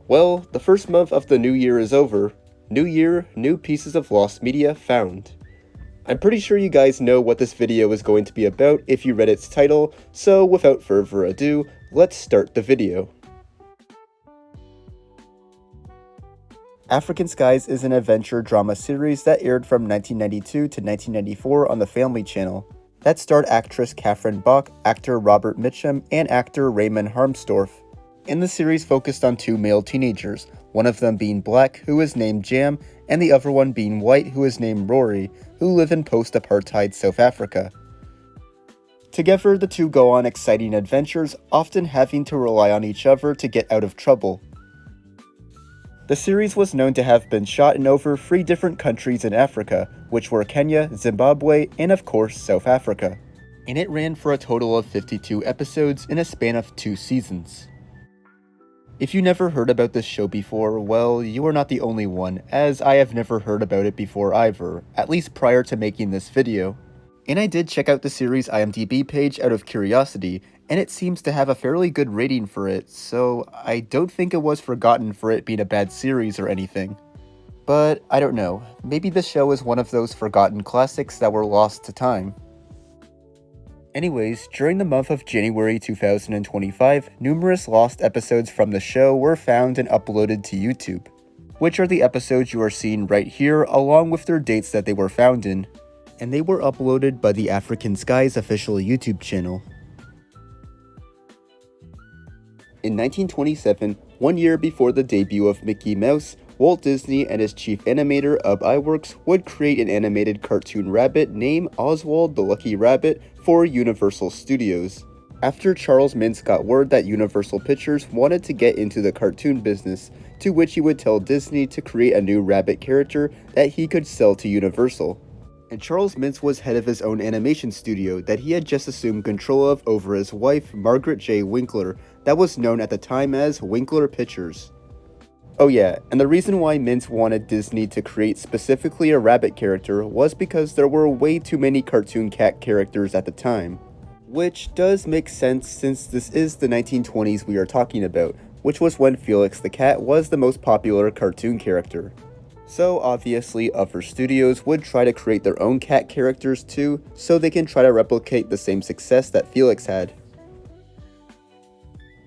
Well, the first month of the new year is over. New year, new pieces of lost media found. I'm pretty sure you guys know what this video is going to be about if you read its title, so without further ado, let's start the video. African Skies is an adventure drama series that aired from 1992 to 1994 on the Family Channel, that starred actress Catherine Bach, actor Robert Mitchum, and actor Raymond Harmstorff. And the series focused on two male teenagers, one of them being black, who is named Jam, and the other one being white, who is named Rory, who live in post-apartheid South Africa. Together, the two go on exciting adventures, often having to rely on each other to get out of trouble. The series was known to have been shot in over 3 different countries in Africa, which were Kenya, Zimbabwe, and of course South Africa. And it ran for a total of 52 episodes in a span of 2 seasons. If you never heard about this show before, well, you are not the only one, as I have never heard about it before either, at least prior to making this video. And I did check out the series' IMDb page out of curiosity, and it seems to have a fairly good rating for it, so I don't think it was forgotten for it being a bad series or anything. But I don't know, maybe the show is one of those forgotten classics that were lost to time. Anyways, during the month of January 2025, numerous lost episodes from the show were found and uploaded to YouTube, which are the episodes you are seeing right here along with their dates that they were found in, and they were uploaded by the African Skies official YouTube channel. In 1927, 1 year before the debut of Mickey Mouse, Walt Disney and his chief animator of iWorks would create an animated cartoon rabbit named Oswald the Lucky Rabbit for Universal Studios. After Charles Mintz got word that Universal Pictures wanted to get into the cartoon business, to which he would tell Disney to create a new rabbit character that he could sell to Universal. And Charles Mintz was head of his own animation studio that he had just assumed control of over his wife, Margaret J. Winkler, that was known at the time as Winkler Pictures. Oh yeah, and the reason why Mintz wanted Disney to create specifically a rabbit character was because there were way too many cartoon cat characters at the time. Which does make sense since this is the 1920s we are talking about, which was when Felix the Cat was the most popular cartoon character. So obviously other studios would try to create their own cat characters too, so they can try to replicate the same success that Felix had.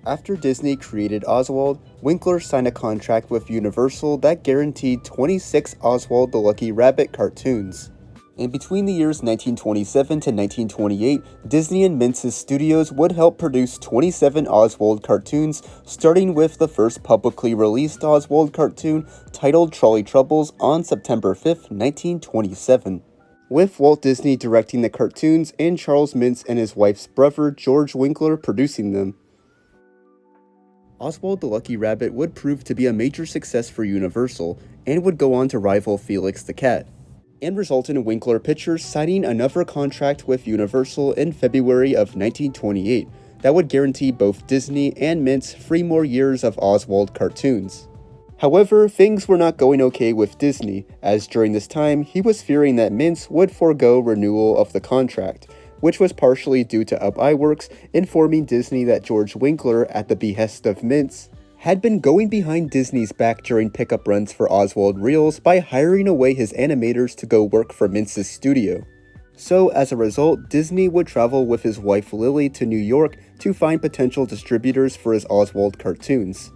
After Disney created Oswald, Winkler signed a contract with Universal that guaranteed 26 Oswald the Lucky Rabbit cartoons. And between the years 1927 to 1928, Disney and Mintz's studios would help produce 27 Oswald cartoons, starting with the first publicly released Oswald cartoon titled Trolley Troubles on September 5th, 1927. With Walt Disney directing the cartoons and Charles Mintz and his wife's brother George Winkler producing them. Oswald the Lucky Rabbit would prove to be a major success for Universal, and would go on to rival Felix the Cat, and result in Winkler Pictures signing another contract with Universal in February of 1928 that would guarantee both Disney and Mintz 3 more years of Oswald cartoons. However, things were not going okay with Disney, as during this time he was fearing that Mintz would forego renewal of the contract, which was partially due to Up iWorks informing Disney that George Winkler, at the behest of Mintz, had been going behind Disney's back during pickup runs for Oswald reels by hiring away his animators to go work for Mintz's studio. So as a result, Disney would travel with his wife Lily to New York to find potential distributors for his Oswald cartoons.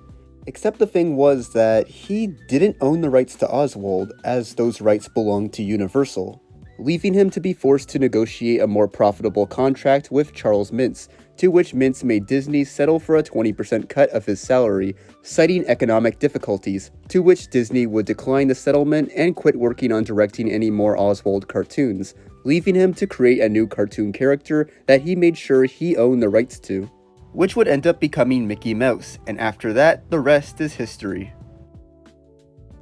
Except the thing was that he didn't own the rights to Oswald, as those rights belonged to Universal, leaving him to be forced to negotiate a more profitable contract with Charles Mintz, to which Mintz made Disney settle for a 20% cut of his salary, citing economic difficulties, to which Disney would decline the settlement and quit working on directing any more Oswald cartoons, leaving him to create a new cartoon character that he made sure he owned the rights to, which would end up becoming Mickey Mouse, and after that, the rest is history.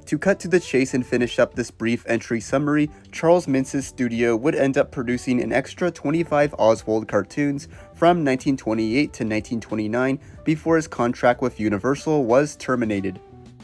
To cut to the chase and finish up this brief entry summary, Charles Mintz's studio would end up producing an extra 25 Oswald cartoons from 1928 to 1929 before his contract with Universal was terminated.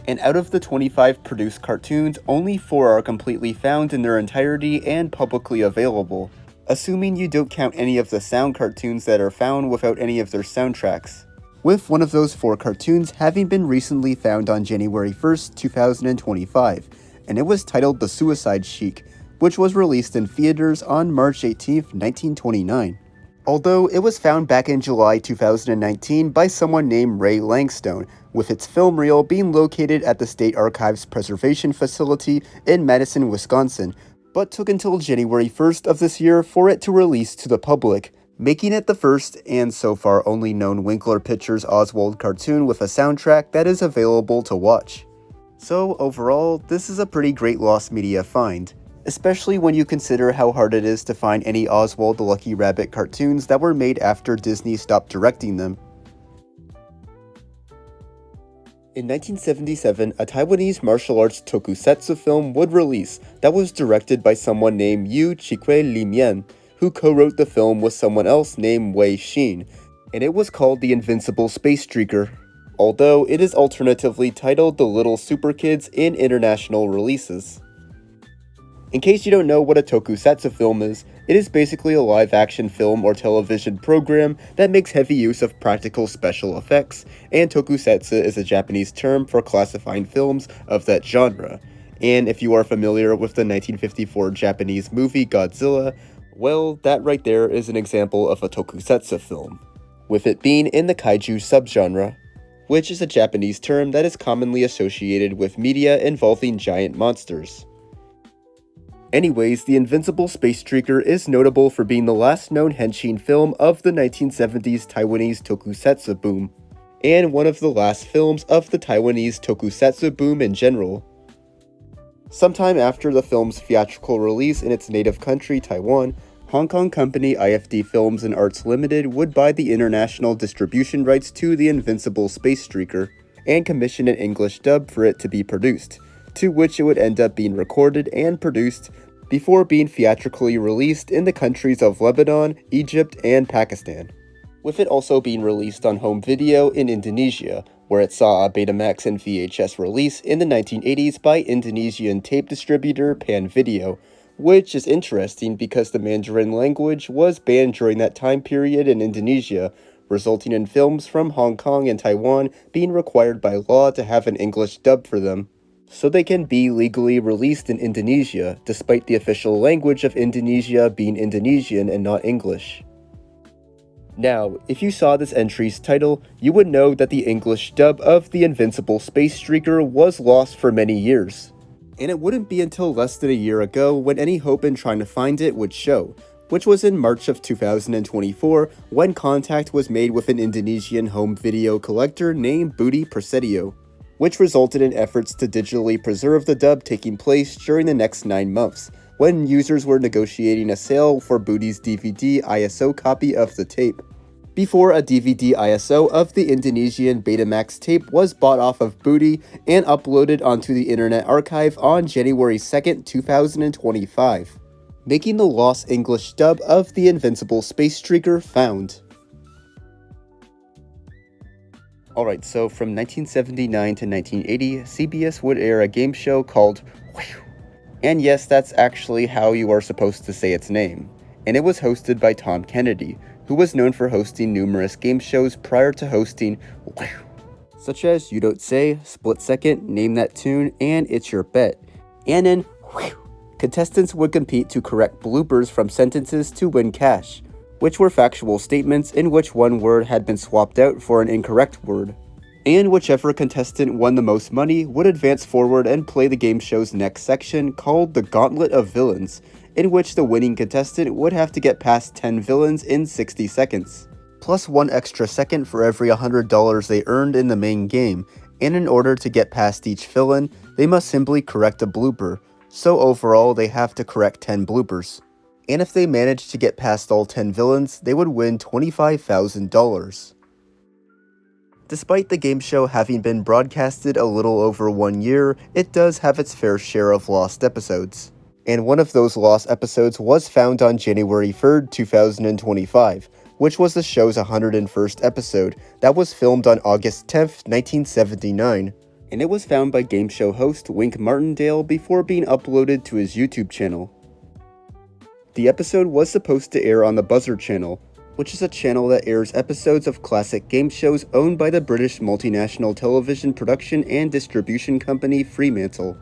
And out of the 25 produced cartoons, only 4 are completely found in their entirety and publicly available, assuming you don't count any of the sound cartoons that are found without any of their soundtracks. with one of those 4 cartoons having been recently found on January 1st, 2025, and it was titled The Suicide Sheik, which was released in theaters on March 18th, 1929. Although it was found back in July 2019 by someone named Ray Langstone, with its film reel being located at the State Archives Preservation Facility in Madison, Wisconsin, but took until January 1st of this year for it to release to the public, making it the first and so far only known Winkler Pictures Oswald cartoon with a soundtrack that is available to watch. So overall, this is a pretty great lost media find, especially when you consider how hard it is to find any Oswald the Lucky Rabbit cartoons that were made after Disney stopped directing them. In 1977, a Taiwanese martial arts tokusatsu film would release that was directed by someone named Yu Chikwe Limian, who co-wrote the film with someone else named Wei Xin, and it was called The Invincible Space Streaker, although it is alternatively titled The Little Super Kids in international releases. In case you don't know what a tokusatsu film is, it is basically a live-action film or television program that makes heavy use of practical special effects, and tokusatsu is a Japanese term for classifying films of that genre. And if you are familiar with the 1954 Japanese movie Godzilla, well, that right there is an example of a tokusatsu film, with it being in the kaiju subgenre, which is a Japanese term that is commonly associated with media involving giant monsters. Anyways, The Invincible Space Streaker is notable for being the last known henshin film of the 1970s Taiwanese tokusatsu boom, and one of the last films of the Taiwanese tokusatsu boom in general. Sometime after the film's theatrical release in its native country, Taiwan, Hong Kong company IFD Films and Arts Limited would buy the international distribution rights to The Invincible Space Streaker, and commission an English dub for it to be produced, to which it would end up being recorded and produced before being theatrically released in the countries of Lebanon, Egypt, and Pakistan, with it also being released on home video in Indonesia, where it saw a Betamax and VHS release in the 1980s by Indonesian tape distributor Pan Video, which is interesting because the Mandarin language was banned during that time period in Indonesia, resulting in films from Hong Kong and Taiwan being required by law to have an English dub for them, so they can be legally released in Indonesia, despite the official language of Indonesia being Indonesian and not English. Now, if you saw this entry's title, you would know that the English dub of The Invincible Space Streaker was lost for many years. And it wouldn't be until less than a year ago when any hope in trying to find it would show, which was in March of 2024 when contact was made with an Indonesian home video collector named Budi Prasetyo, which resulted in efforts to digitally preserve the dub taking place during the next 9 months, when users were negotiating a sale for Budi's DVD ISO copy of the tape, before a DVD ISO of the Indonesian Betamax tape was bought off of Budi and uploaded onto the Internet Archive on January 2nd, 2025, making the lost English dub of The Invincible Space Streaker found. Alright, so from 1979 to 1980, CBS would air a game show called Whew. And yes, that's actually how you are supposed to say its name. And it was hosted by Tom Kennedy, who was known for hosting numerous game shows prior to hosting Whew, such as You Don't Say, Split Second, Name That Tune, and It's Your Bet. And in Whew, contestants would compete to correct bloopers from sentences to win cash, which were factual statements in which one word had been swapped out for an incorrect word. And whichever contestant won the most money would advance forward and play the game show's next section called the Gauntlet of Villains, in which the winning contestant would have to get past 10 villains in 60 seconds, plus 1 extra second for every $100 they earned in the main game, and in order to get past each villain, they must simply correct a blooper, so overall they have to correct 10 bloopers. And if they managed to get past all 10 villains, they would win $25,000. Despite the game show having been broadcasted a little over 1 year, it does have its fair share of lost episodes. And one of those lost episodes was found on January 3rd, 2025, which was the show's 101st episode that was filmed on August 10th, 1979. And it was found by game show host Wink Martindale before being uploaded to his YouTube channel. The episode was supposed to air on the Buzzr channel, which is a channel that airs episodes of classic game shows owned by the British multinational television production and distribution company Fremantle.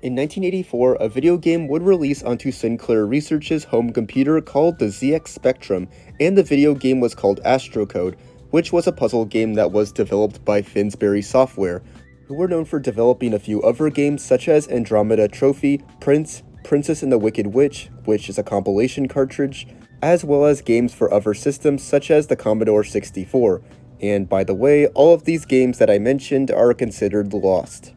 In 1984, a video game would release onto Sinclair Research's home computer called the ZX Spectrum, and the video game was called Astrocode, which was a puzzle game that was developed by Finsbury Software, who were known for developing a few other games such as Andromeda Trophy, Prince, Princess and the Wicked Witch, which is a compilation cartridge, as well as games for other systems such as the Commodore 64. And by the way, all of these games that I mentioned are considered lost.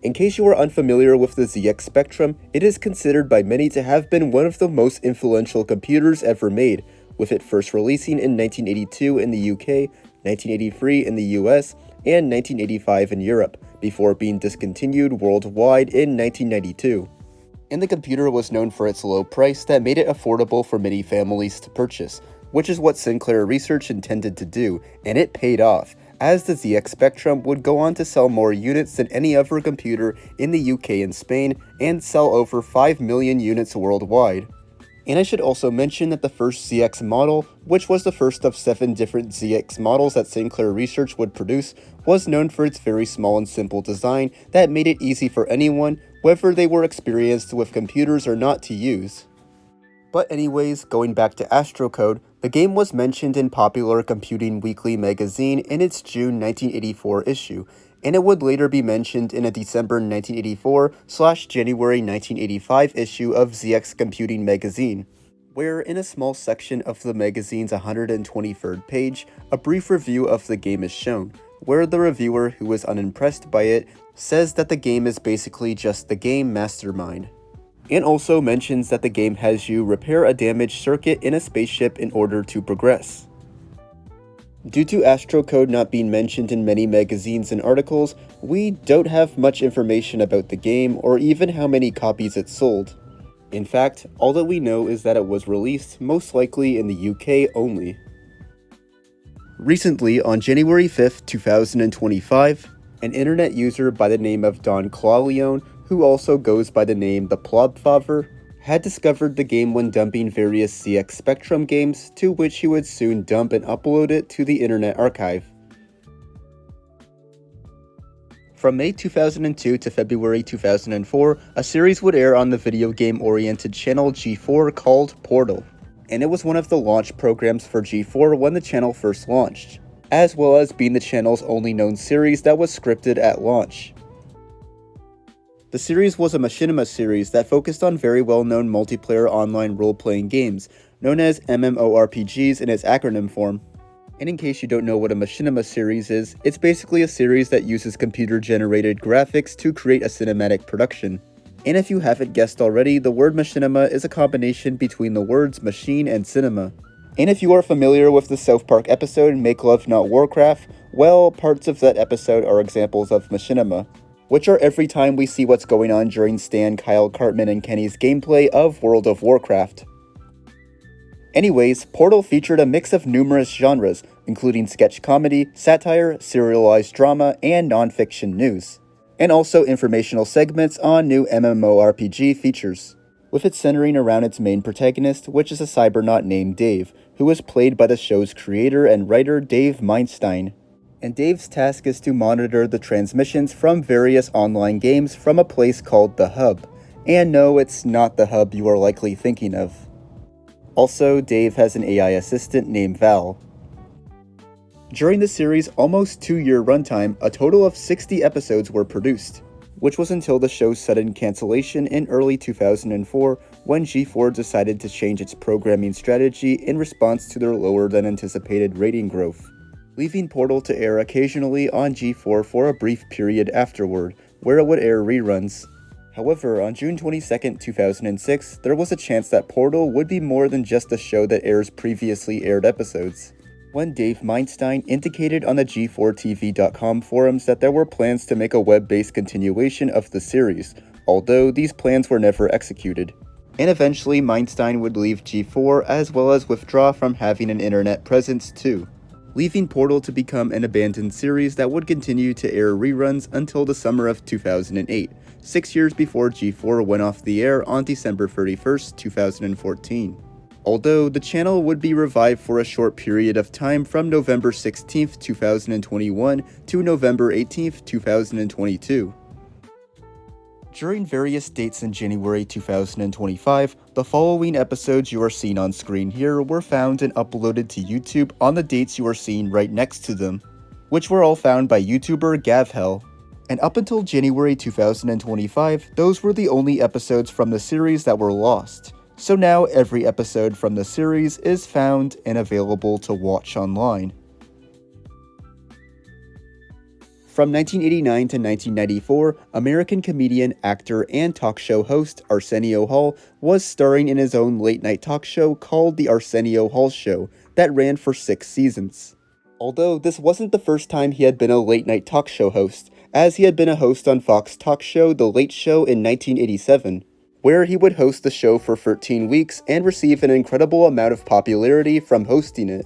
In case you are unfamiliar with the ZX Spectrum, it is considered by many to have been one of the most influential computers ever made, with it first releasing in 1982 in the UK, 1983 in the US, and 1985 in Europe, before being discontinued worldwide in 1992. And the computer was known for its low price that made it affordable for many families to purchase, which is what Sinclair Research intended to do, and it paid off, as the ZX Spectrum would go on to sell more units than any other computer in the UK and Spain, and sell over 5 million units worldwide. And I should also mention that the first ZX model, which was the first of 7 different ZX models that Sinclair Research would produce, was known for its very small and simple design that made it easy for anyone, whether they were experienced with computers or not, to use. But anyways, going back to Astrocode, the game was mentioned in Popular Computing Weekly magazine in its June 1984 issue, and it would later be mentioned in a December 1984/January 1985 issue of ZX Computing magazine, where in a small section of the magazine's 123rd page, a brief review of the game is shown, where the reviewer, who was unimpressed by it, says that the game is basically just the game Mastermind, and also mentions that the game has you repair a damaged circuit in a spaceship in order to progress. Due to Astrocode not being mentioned in many magazines and articles, we don't have much information about the game or even how many copies it sold. In fact, all that we know is that it was released most likely in the UK only. Recently, on January 5th, 2025, an internet user by the name of Don Claulione, who also goes by the name The Plobfather, had discovered the game when dumping various ZX Spectrum games, to which he would soon dump and upload it to the Internet Archive. From May 2002 to February 2004, a series would air on the video game-oriented channel G4 called Portal, and it was one of the launch programs for G4 when the channel first launched, as well as being the channel's only known series that was scripted at launch. The series was a machinima series that focused on very well-known multiplayer online role-playing games, known as MMORPGs in its acronym form. And in case you don't know what a machinima series is, it's basically a series that uses computer-generated graphics to create a cinematic production. And if you haven't guessed already, the word machinima is a combination between the words machine and cinema. And if you are familiar with the South Park episode Make Love Not Warcraft, well, parts of that episode are examples of machinima, which are every time we see what's going on during Stan, Kyle, Cartman, and Kenny's gameplay of World of Warcraft. Anyways, Portal featured a mix of numerous genres, including sketch comedy, satire, serialized drama, and non-fiction news, and also informational segments on new MMORPG features, with it centering around its main protagonist, which is a cybernaut named Dave, who was played by the show's creator and writer Dave Meinstein. And Dave's task is to monitor the transmissions from various online games from a place called The Hub. And no, it's not the Hub you are likely thinking of. Also, Dave has an AI assistant named Val. During the series' almost 2-year runtime, a total of 60 episodes were produced, which was until the show's sudden cancellation in early 2004, when G4 decided to change its programming strategy in response to their lower than anticipated rating growth, leaving Portal to air occasionally on G4 for a brief period afterward, where it would air reruns. However, on June 22, 2006, there was a chance that Portal would be more than just a show that airs previously aired episodes, when Dave Meinstein indicated on the G4TV.com forums that there were plans to make a web-based continuation of the series, although these plans were never executed. And eventually Meinstein would leave G4 as well as withdraw from having an internet presence too, leaving Portal to become an abandoned series that would continue to air reruns until the summer of 2008, 6 years before G4 went off the air on December 31st, 2014. Although the channel would be revived for a short period of time from November 16th, 2021 to November 18th, 2022. During various dates in January 2025, the following episodes you are seeing on screen here were found and uploaded to YouTube on the dates you are seeing right next to them, which were all found by YouTuber GavHell. And up until January 2025, those were the only episodes from the series that were lost. So now every episode from the series is found and available to watch online. From 1989 to 1994, American comedian, actor, and talk show host Arsenio Hall was starring in his own late-night talk show called The Arsenio Hall Show that ran for 6 seasons. Although this wasn't the first time he had been a late-night talk show host, as he had been a host on Fox talk show The Late Show in 1987, where he would host the show for 13 weeks and receive an incredible amount of popularity from hosting it.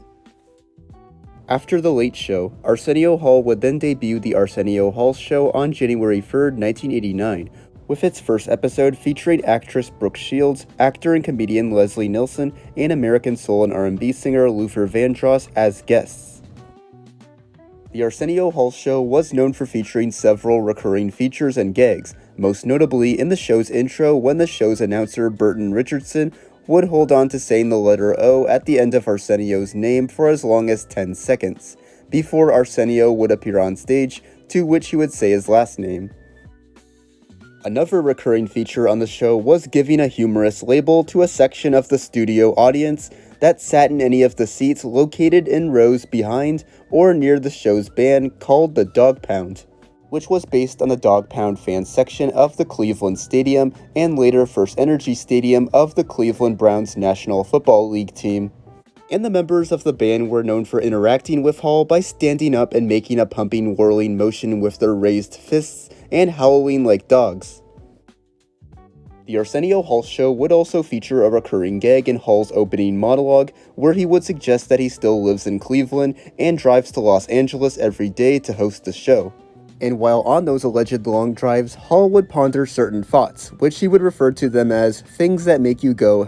After The Late Show, Arsenio Hall would then debut The Arsenio Hall Show on January 3rd, 1989, with its first episode featuring actress Brooke Shields, actor and comedian Leslie Nielsen, and American soul and R&B singer Luther Vandross as guests. The Arsenio Hall Show was known for featuring several recurring features and gags, most notably in the show's intro when the show's announcer Burton Richardson would hold on to saying the letter O at the end of Arsenio's name for as long as 10 seconds, before Arsenio would appear on stage, to which he would say his last name. Another recurring feature on the show was giving a humorous label to a section of the studio audience that sat in any of the seats located in rows behind or near the show's band called the Dog Pound, which was based on the Dog Pound fan section of the Cleveland Stadium and later First Energy Stadium of the Cleveland Browns National Football League team. And the members of the band were known for interacting with Hall by standing up and making a pumping, whirling motion with their raised fists and howling like dogs. The Arsenio Hall Show would also feature a recurring gag in Hall's opening monologue, where he would suggest that he still lives in Cleveland and drives to Los Angeles every day to host the show. And while on those alleged long drives, Hall would ponder certain thoughts, which he would refer to them as things that make you go,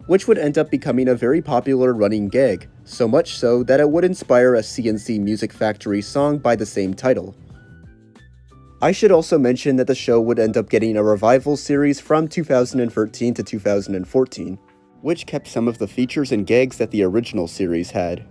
which would end up becoming a very popular running gag, so much so that it would inspire a CNC Music Factory song by the same title. I should also mention that the show would end up getting a revival series from 2013 to 2014, which kept some of the features and gags that the original series had.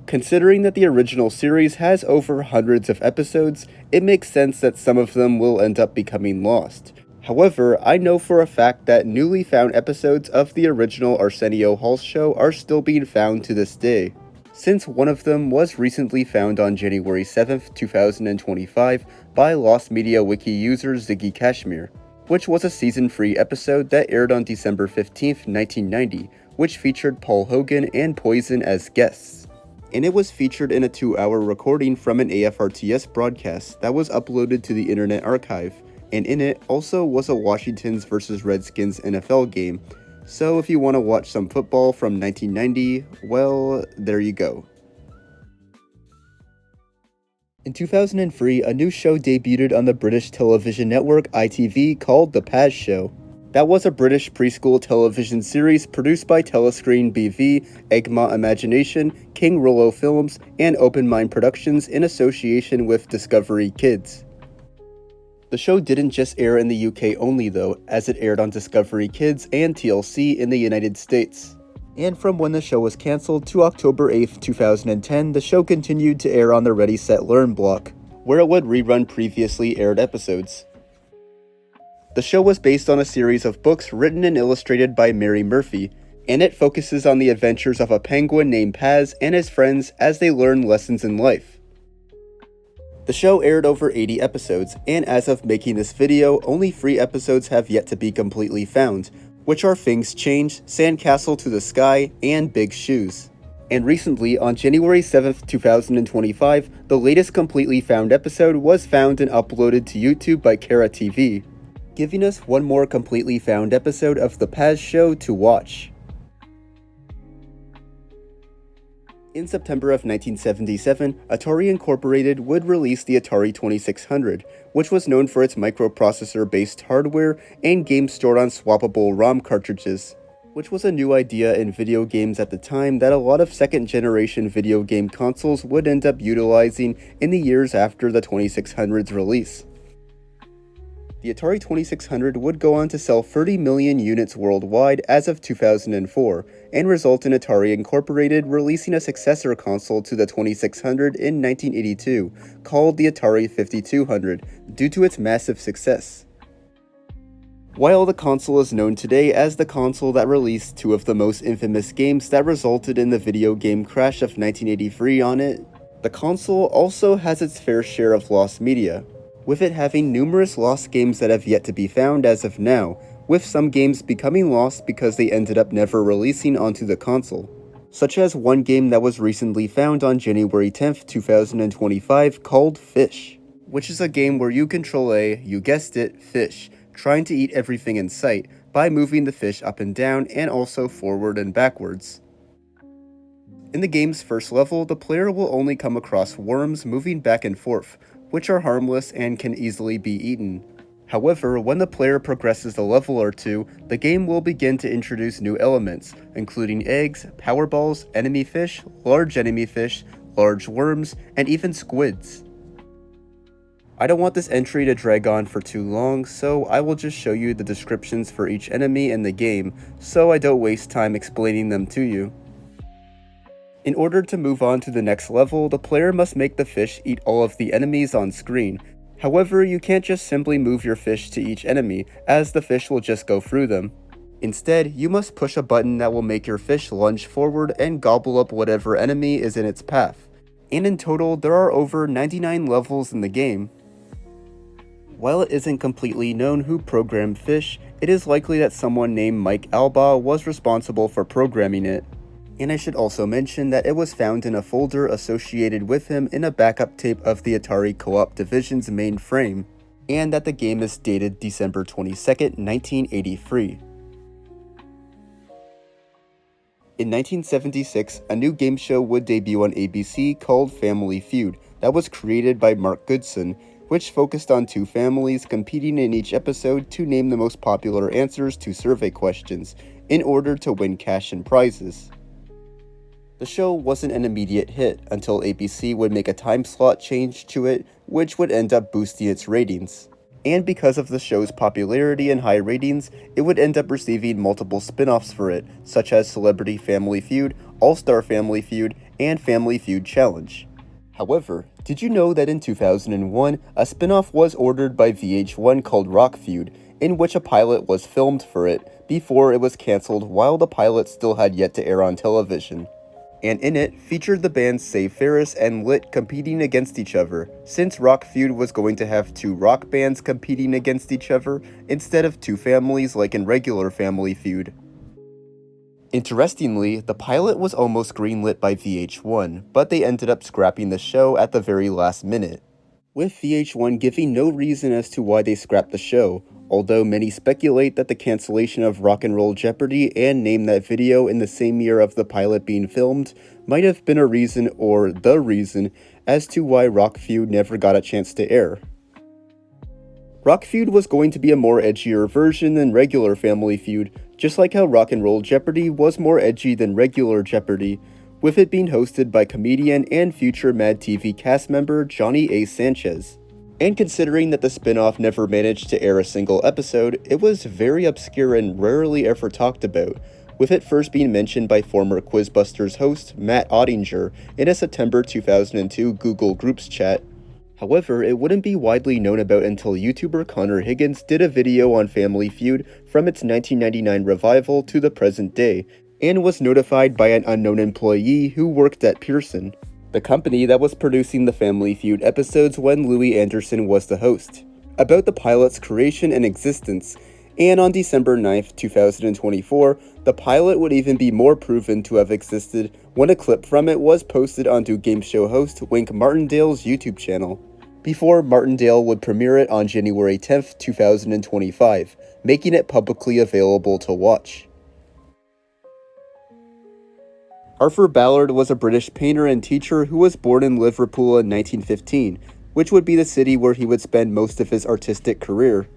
Considering that the original series has over hundreds of episodes, it makes sense that some of them will end up becoming lost. However, I know for a fact that newly found episodes of the original Arsenio Hall Show are still being found to this day, since one of them was recently found on January 7th, 2025 by Lost Media Wiki user Ziggy Kashmir, which was a season 3 episode that aired on December 15th, 1990, which featured Paul Hogan and Poison as guests. And it was featured in a 2-hour recording from an AFRTS broadcast that was uploaded to the Internet Archive, and in it also was a Washingtons vs Redskins NFL game, so if you want to watch some football from 1990, well, there you go. In 2003, a new show debuted on the British television network ITV called The Paz Show. That was a British preschool television series produced by Telescreen BV, Egmont Imagination, King Rollo Films, and Open Mind Productions in association with Discovery Kids. The show didn't just air in the UK only though, as it aired on Discovery Kids and TLC in the United States. And from when the show was cancelled to October 8th, 2010, the show continued to air on the Ready Set Learn block, where it would rerun previously aired episodes. The show was based on a series of books written and illustrated by Mary Murphy, and it focuses on the adventures of a penguin named Paz and his friends as they learn lessons in life. The show aired over 80 episodes, and as of making this video, only 3 episodes have yet to be completely found, which are Things Change, Sandcastle to the Sky, and Big Shoes. And recently, on January 7th, 2025, the latest completely found episode was found and uploaded to YouTube by Kara TV, giving us one more completely found episode of The Paz Show to watch. In September of 1977, Atari Incorporated would release the Atari 2600, which was known for its microprocessor-based hardware and games stored on swappable ROM cartridges, which was a new idea in video games at the time that a lot of second-generation video game consoles would end up utilizing in the years after the 2600's release. The Atari 2600 would go on to sell 30 million units worldwide as of 2004, and result in Atari Incorporated releasing a successor console to the 2600 in 1982, called the Atari 5200, due to its massive success. While the console is known today as the console that released two of the most infamous games that resulted in the video game crash of 1983 on it, the console also has its fair share of lost media, with it having numerous lost games that have yet to be found as of now, with some games becoming lost because they ended up never releasing onto the console. Such as one game that was recently found on January 10th, 2025 called Fish, which is a game where you control you guessed it, fish, trying to eat everything in sight by moving the fish up and down and also forward and backwards. In the game's first level, the player will only come across worms moving back and forth, which are harmless and can easily be eaten. However, when the player progresses a level or two, the game will begin to introduce new elements, including eggs, power balls, enemy fish, large worms, and even squids. I don't want this entry to drag on for too long, so I will just show you the descriptions for each enemy in the game, so I don't waste time explaining them to you. In order to move on to the next level, the player must make the fish eat all of the enemies on screen. However, you can't just simply move your fish to each enemy, as the fish will just go through them. Instead, you must push a button that will make your fish lunge forward and gobble up whatever enemy is in its path. And in total, there are over 99 levels in the game. While it isn't completely known who programmed Fish, it is likely that someone named Mike Alba was responsible for programming it. And I should also mention that it was found in a folder associated with him in a backup tape of the Atari Co-op Division's mainframe, and that the game is dated December 22nd, 1983. In 1976, a new game show would debut on ABC called Family Feud that was created by Mark Goodson, which focused on two families competing in each episode to name the most popular answers to survey questions, in order to win cash and prizes. The show wasn't an immediate hit until ABC would make a time slot change to it, which would end up boosting its ratings. And because of the show's popularity and high ratings, it would end up receiving multiple spin-offs for it, such as Celebrity Family Feud, All-Star Family Feud, and Family Feud Challenge. However, did you know that in 2001, a spin-off was ordered by VH1 called Rock Feud, in which a pilot was filmed for it before it was cancelled while the pilot still had yet to air on television? And in it, featured the bands Save Ferris and Lit competing against each other, since Rock Feud was going to have two rock bands competing against each other, instead of two families like in regular Family Feud. Interestingly, the pilot was almost greenlit by VH1, but they ended up scrapping the show at the very last minute, with VH1 giving no reason as to why they scrapped the show, although many speculate that the cancellation of Rock and Roll Jeopardy and Name That Video in the same year of the pilot being filmed might have been a reason or the reason as to why Rock Feud never got a chance to air. Rock Feud was going to be a more edgier version than regular Family Feud, just like how Rock and Roll Jeopardy was more edgy than regular Jeopardy, with it being hosted by comedian and future Mad TV cast member Johnny A. Sanchez. And considering that the spin-off never managed to air a single episode, it was very obscure and rarely ever talked about, with it first being mentioned by former Quizbusters host Matt Ottinger in a September 2002 Google Groups chat. However, it wouldn't be widely known about until YouTuber Connor Higgins did a video on Family Feud from its 1999 revival to the present day, and was notified by an unknown employee who worked at Pearson, the company that was producing the Family Feud episodes when Louis Anderson was the host, about the pilot's creation and existence, and on December 9th, 2024, the pilot would even be more proven to have existed when a clip from it was posted onto game show host Wink Martindale's YouTube channel, before Martindale would premiere it on January 10th, 2025, making it publicly available to watch. Arthur Ballard was a British painter and teacher who was born in Liverpool in 1915, which would be the city where he would spend most of his artistic career.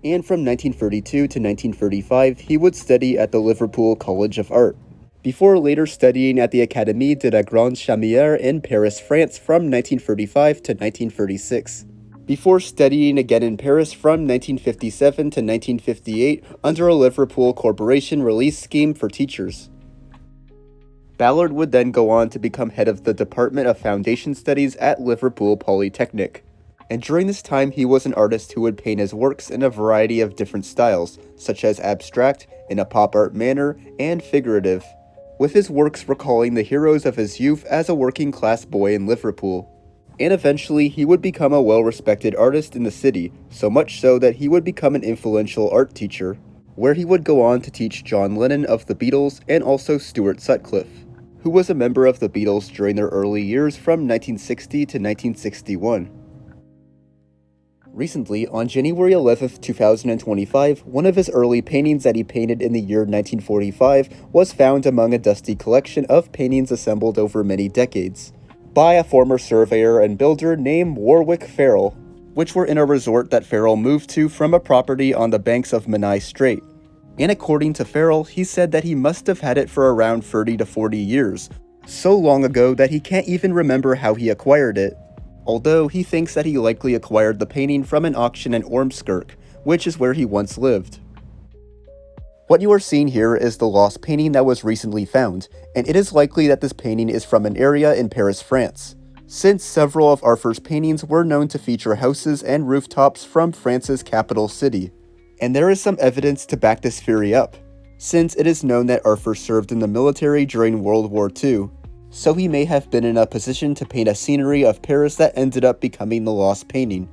And from 1932 to 1935, he would study at the Liverpool College of Art, before later studying at the Académie de la Grande Chaumière in Paris, France from 1935 to 1936, before studying again in Paris from 1957 to 1958 under a Liverpool Corporation release scheme for teachers. Ballard would then go on to become head of the Department of Foundation Studies at Liverpool Polytechnic. And during this time, he was an artist who would paint his works in a variety of different styles, such as abstract, in a pop art manner, and figurative, with his works recalling the heroes of his youth as a working class boy in Liverpool. And eventually, he would become a well-respected artist in the city, so much so that he would become an influential art teacher, where he would go on to teach John Lennon of the Beatles and also Stuart Sutcliffe, who was a member of the Beatles during their early years from 1960 to 1961. Recently, on January 11, 2025, one of his early paintings that he painted in the year 1945 was found among a dusty collection of paintings assembled over many decades by a former surveyor and builder named Warwick Farrell, which were in a resort that Farrell moved to from a property on the banks of Menai Strait. And according to Farrell, he said that he must have had it for around 30 to 40 years, so long ago that he can't even remember how he acquired it, although he thinks that he likely acquired the painting from an auction in Ormskirk, which is where he once lived. What you are seeing here is the lost painting that was recently found, and it is likely that this painting is from an area in Paris, France, since several of Arthur's paintings were known to feature houses and rooftops from France's capital city. And there is some evidence to back this theory up, since it is known that Arthur served in the military during World War II, so he may have been in a position to paint a scenery of Paris that ended up becoming the lost painting.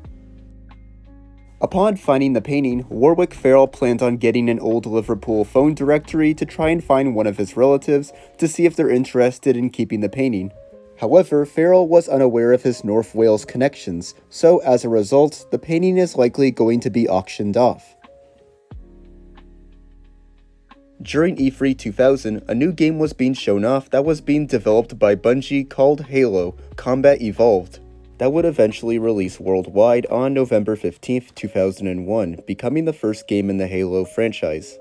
Upon finding the painting, Warwick Farrell planned on getting an old Liverpool phone directory to try and find one of his relatives to see if they're interested in keeping the painting. However, Farrell was unaware of his North Wales connections, so as a result, the painting is likely going to be auctioned off. During E3 2000, a new game was being shown off that was being developed by Bungie called Halo: Combat Evolved, that would eventually release worldwide on November 15, 2001, becoming the first game in the Halo franchise.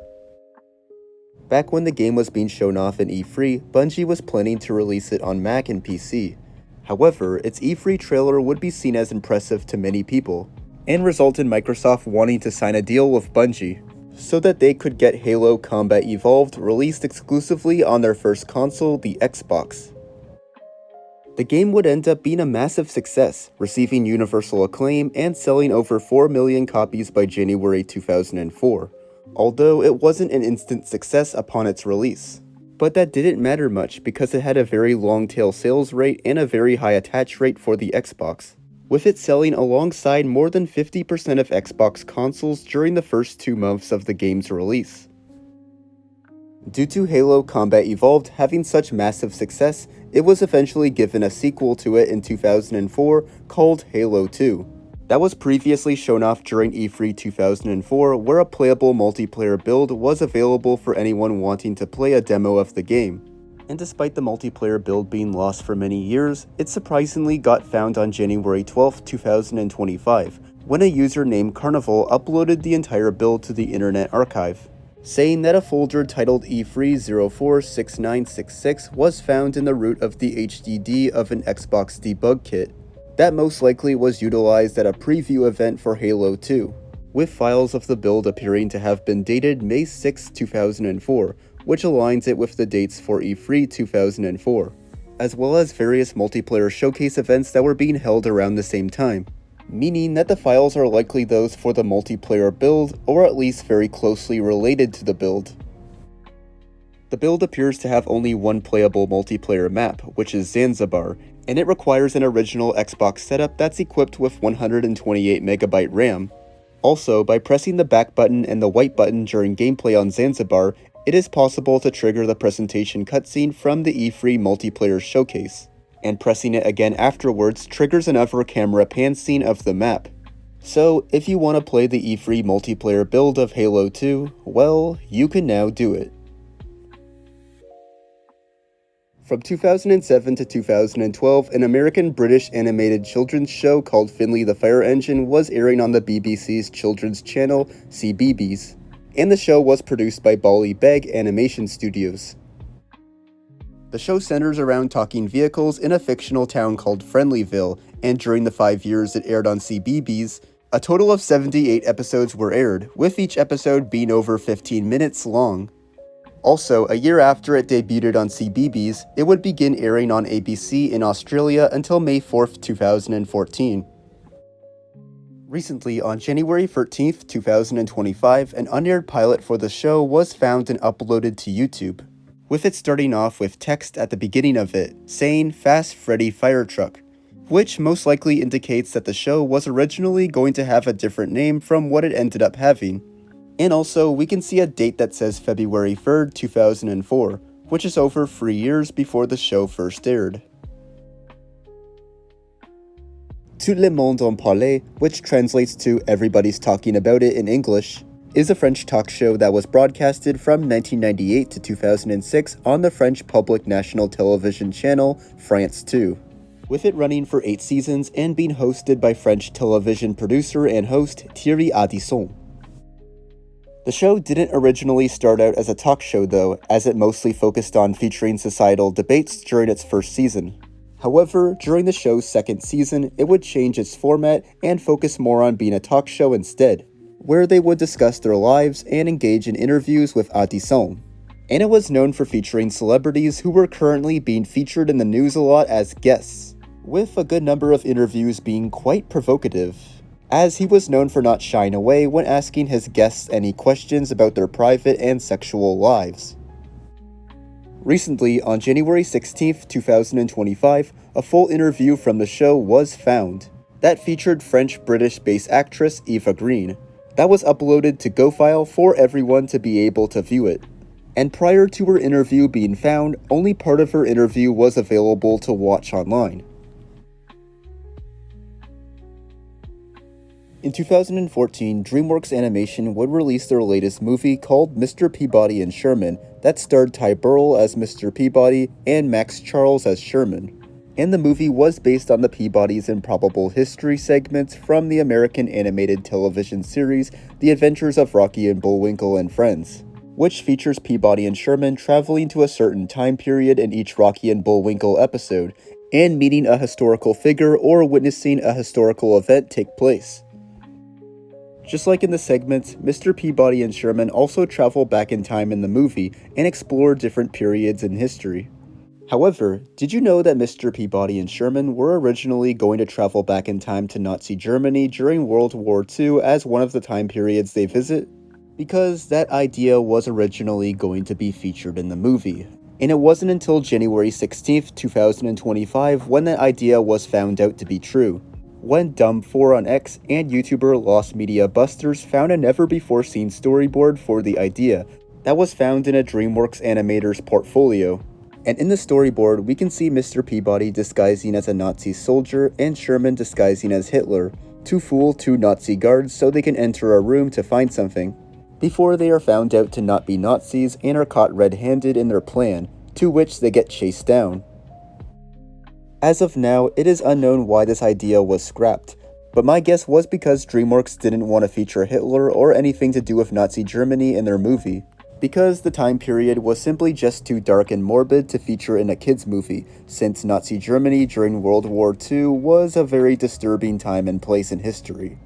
Back when the game was being shown off in E3, Bungie was planning to release it on Mac and PC. However, its E3 trailer would be seen as impressive to many people, and result in Microsoft wanting to sign a deal with Bungie, so that they could get Halo Combat Evolved released exclusively on their first console, the Xbox. The game would end up being a massive success, receiving universal acclaim and selling over 4 million copies by January 2004, although it wasn't an instant success upon its release. But that didn't matter much because it had a very long tail sales rate and a very high attach rate for the Xbox, with it selling alongside more than 50% of Xbox consoles during the first 2 months of the game's release. Due to Halo Combat Evolved having such massive success, it was eventually given a sequel to it in 2004 called Halo 2. That was previously shown off during E3 2004, where a playable multiplayer build was available for anyone wanting to play a demo of the game. And despite the multiplayer build being lost for many years, it surprisingly got found on January 12, 2025, when a user named Carnival uploaded the entire build to the Internet Archive, saying that a folder titled E3046966 was found in the root of the HDD of an Xbox debug kit that most likely was utilized at a preview event for Halo 2, with files of the build appearing to have been dated May 6, 2004, which aligns it with the dates for E3 2004, as well as various multiplayer showcase events that were being held around the same time, meaning that the files are likely those for the multiplayer build, or at least very closely related to the build. The build appears to have only one playable multiplayer map, which is Zanzibar, and it requires an original Xbox setup that's equipped with 128MB RAM. Also, by pressing the back button and the white button during gameplay on Zanzibar, it is possible to trigger the presentation cutscene from the E3 multiplayer showcase, and pressing it again afterwards triggers another camera pan scene of the map. So, if you want to play the E3 multiplayer build of Halo 2, well, you can now do it. From 2007 to 2012, an American-British animated children's show called Finley the Fire Engine was airing on the BBC's children's channel, CBeebies, and the show was produced by Ballard Animation Studios. The show centers around talking vehicles in a fictional town called Friendlyville, and during the 5 years it aired on CBeebies, a total of 78 episodes were aired, with each episode being over 15 minutes long. Also, a year after it debuted on CBeebies, it would begin airing on ABC in Australia until May 4th, 2014. Recently, on January 13th, 2025, an unaired pilot for the show was found and uploaded to YouTube, with it starting off with text at the beginning of it, saying Fast Freddy Fire Truck, which most likely indicates that the show was originally going to have a different name from what it ended up having. And also, we can see a date that says February 3rd, 2004, which is over 3 years before the show first aired. Tout le monde en parle, which translates to Everybody's Talking About It in English, is a French talk show that was broadcasted from 1998 to 2006 on the French public national television channel France 2, with it running for 8 seasons and being hosted by French television producer and host Thierry Ardisson. The show didn't originally start out as a talk show though, as it mostly focused on featuring societal debates during its first season. However, during the show's second season, it would change its format and focus more on being a talk show instead, where they would discuss their lives and engage in interviews with Ardisson. And it was known for featuring celebrities who were currently being featured in the news a lot as guests, with a good number of interviews being quite provocative, as he was known for not shying away when asking his guests any questions about their private and sexual lives. Recently, on January 16th, 2025, a full interview from the show was found that featured French-British-based actress Eva Green, that was uploaded to GoFile for everyone to be able to view it. And prior to her interview being found, only part of her interview was available to watch online. In 2014, DreamWorks Animation would release their latest movie called Mr. Peabody and Sherman that starred Ty Burrell as Mr. Peabody and Max Charles as Sherman. And the movie was based on the Peabody's Improbable History segments from the American animated television series The Adventures of Rocky and Bullwinkle and Friends, which features Peabody and Sherman traveling to a certain time period in each Rocky and Bullwinkle episode, and meeting a historical figure or witnessing a historical event take place. Just like in the segments, Mr. Peabody and Sherman also travel back in time in the movie and explore different periods in history. However, did you know that Mr. Peabody and Sherman were originally going to travel back in time to Nazi Germany during World War II as one of the time periods they visit? Because that idea was originally going to be featured in the movie. And it wasn't until January 16th, 2025 when that idea was found out to be true, when Dumb4 on X and YouTuber Lost Media Busters found a never-before-seen storyboard for the idea that was found in a DreamWorks animator's portfolio. And in the storyboard, we can see Mr. Peabody disguising as a Nazi soldier and Sherman disguising as Hitler to fool 2 Nazi guards so they can enter a room to find something, before they are found out to not be Nazis and are caught red-handed in their plan, to which they get chased down. As of now, it is unknown why this idea was scrapped, but my guess was because DreamWorks didn't want to feature Hitler or anything to do with Nazi Germany in their movie, because the time period was simply just too dark and morbid to feature in a kids movie, since Nazi Germany during World War II was a very disturbing time and place in history.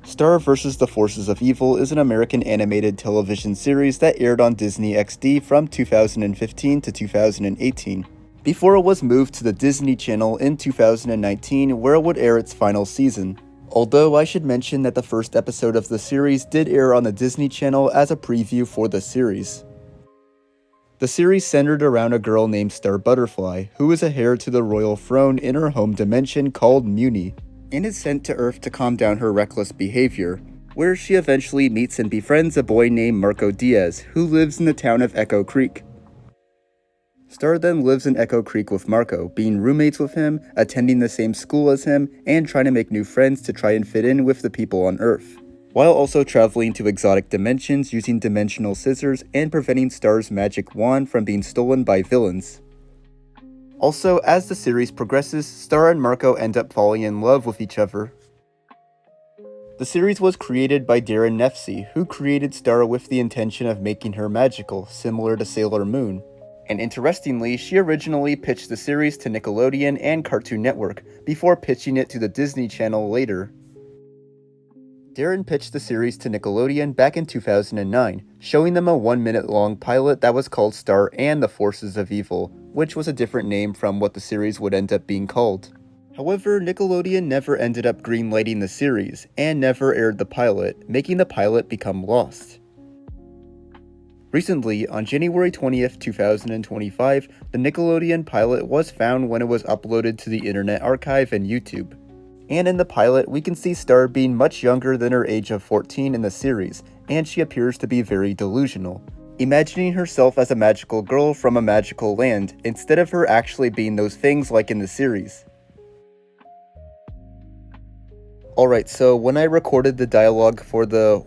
Star vs. the Forces of Evil is an American animated television series that aired on Disney XD from 2015 to 2018, before it was moved to the Disney Channel in 2019 where it would air its final season. Although I should mention that the first episode of the series did air on the Disney Channel as a preview for the series. The series centered around a girl named Star Butterfly, who is a heir to the royal throne in her home dimension called Muni, and is sent to Earth to calm down her reckless behavior, where she eventually meets and befriends a boy named Marco Diaz, who lives in the town of Echo Creek. Star then lives in Echo Creek with Marco, being roommates with him, attending the same school as him, and trying to make new friends to try and fit in with the people on Earth. while also traveling to exotic dimensions using dimensional scissors and preventing Star's magic wand from being stolen by villains. Also, as the series progresses, Star and Marco end up falling in love with each other. The series was created by Darren Nefsey, who created Star with the intention of making her magical, similar to Sailor Moon. And interestingly, she originally pitched the series to Nickelodeon and Cartoon Network, before pitching it to the Disney Channel later. Darren pitched the series to Nickelodeon back in 2009, showing them a 1-minute long pilot that was called Star and the Forces of Evil, which was a different name from what the series would end up being called. However, Nickelodeon never ended up greenlighting the series, and never aired the pilot, making the pilot become lost. Recently, on January 20th, 2025, the Nickelodeon pilot was found when it was uploaded to the Internet Archive and YouTube. And in the pilot, we can see Star being much younger than her age of 14 in the series, and she appears to be very delusional, imagining herself as a magical girl from a magical land, instead of her actually being those things like in the series. Alright, so when I recorded the dialogue for the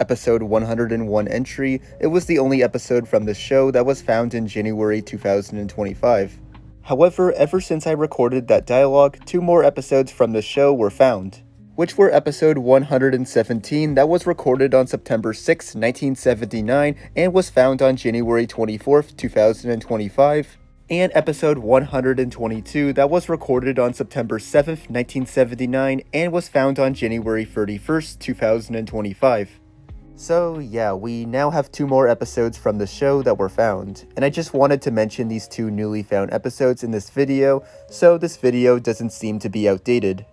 episode 101 entry, it was the only episode from this show that was found in January 2025. However, ever since I recorded that dialogue, 2 more episodes from the show were found, which were episode 117 that was recorded on September 6, 1979 and was found on January 24th, 2025, and episode 122 that was recorded on September 7th, 1979 and was found on January 31st, 2025. So yeah, we now have 2 more episodes from the show that were found, and I just wanted to mention these 2 newly found episodes in this video, so this video doesn't seem to be outdated.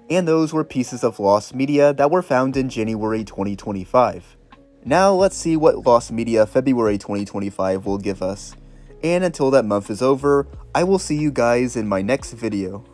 And those were pieces of lost media that were found in January 2025. Now let's see what lost media February 2025 will give us. And until that month is over, I will see you guys in my next video.